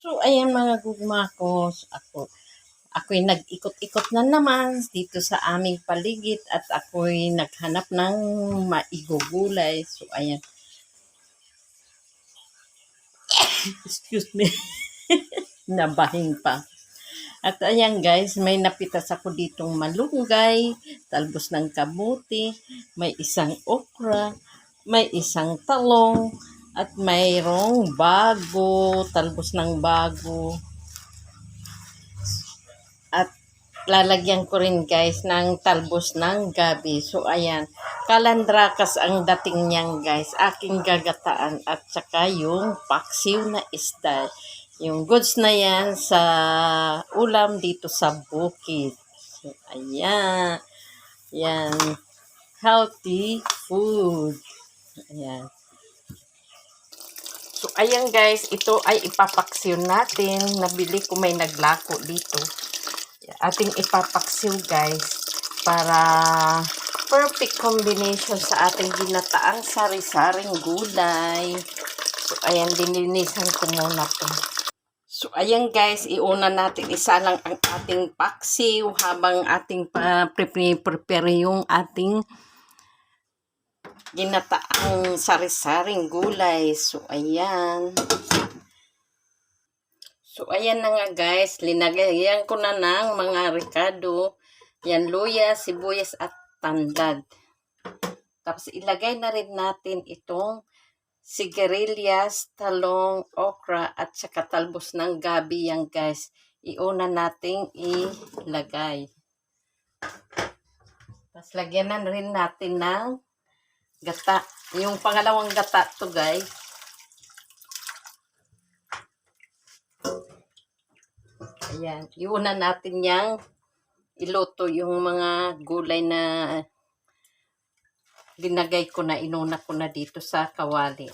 So, ayan mga gugmakos, ako'y nag-ikot-ikot na naman dito sa aming paligid at ako'y naghanap ng maigugulay. So, ayan. Excuse me. Nabahing pa. At ayan guys, may napitas ako ditong malunggay, talbos ng kamuti, may isang okra, may isang talong, at mayroong bago, talbos ng bago. At lalagyan ko rin guys ng talbos ng gabi. So ayan, kalandrakas ang dating niyan guys. Aking gagataan at saka yung paksiw na isda. Yung goods na yan sa ulam dito sa bukid. So ayan, yan, healthy food. Ayan. So ayan guys, ito ay ipapaksiw natin. Nabili ko, may naglako dito. Ating ipapaksiw guys para perfect combination sa ating ginataang sari-saring gulay. So ayan, dininisan ko muna to. So ayan guys, iuna natin isa lang ang ating paksiw habang ating prepare yung ating ginataang sari-saring gulay. So ayan. So, ayan na nga guys, linagayan ko na ng mga ricado, yan, luya, sibuyas at tanglad. Tapos, ilagay na rin natin itong sigarilyas, talong, okra, at saka talbos ng gabi yan guys. Iuna nating ilagay. Tapos, lagyan na rin natin ng gata. Yung pangalawang gata to guys. Ayan, iuna natin yang iluto yung mga gulay na linagay ko na, inuna ko na dito sa kawali.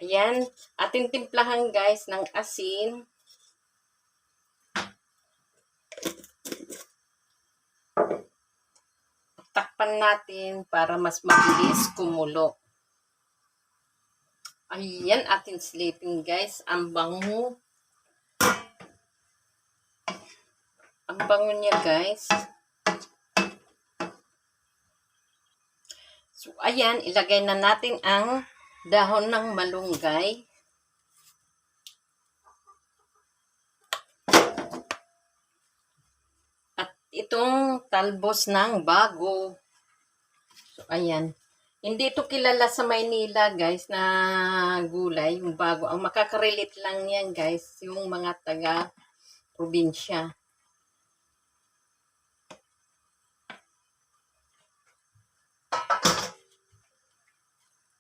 Ayan, ating timplahan guys ng asin. Takpan natin para mas mabilis kumulo. Ayan, ating sleeping guys. Ang bango. Ang bango niya guys. So, ayan, ilagay na natin ang dahon ng malunggay. At itong talbos ng bago. So, ayan. Hindi ito kilala sa Maynila, guys, na gulay, yung bago. Ang makakarelate lang yan, guys, yung mga taga-probinsya.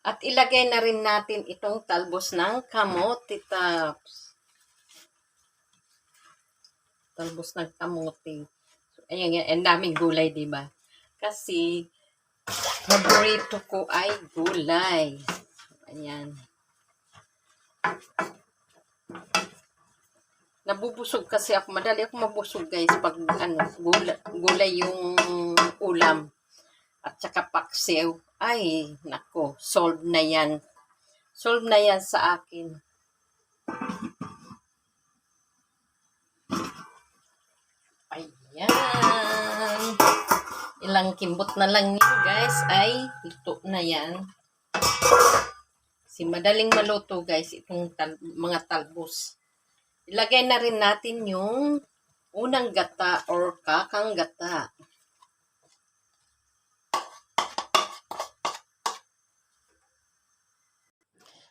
At ilagay na rin natin itong talbos ng kamote tops. Talbos ng kamote. So, ayan, ang daming gulay, diba? Kasi, paborito ko ay gulay. Ayan. Nabubusog kasi ako. Madali ako mabusog guys pag gulay yung ulam. At saka paksiw. Ay, nako. Solve na yan. Solve na yan sa akin. Ayan. Ilang kimbot na lang yun guys ay luto na yan. Kasi madaling maluto guys itong mga talbos. Ilagay na rin natin yung unang gata or kakang gata.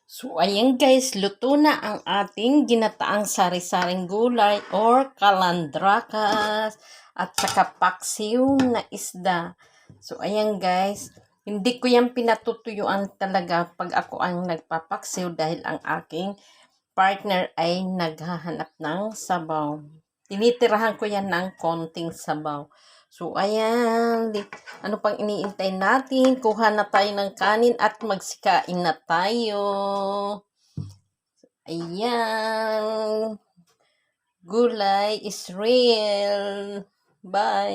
So ayan guys, luto na ang ating ginataang sari-saring gulay or kalandrakas at saka paksiw na isda. So ayan guys, hindi ko yan pinatutuyuan talaga pag ako ang nagpapaksiw dahil ang aking partner ay naghahanap ng sabaw. Tinitirahan ko yan ng konting sabaw. So, ayan. Ano pang iniintay natin? Kuha na tayo ng kanin at magsikain na tayo. Ayan. Gulay is real. Bye.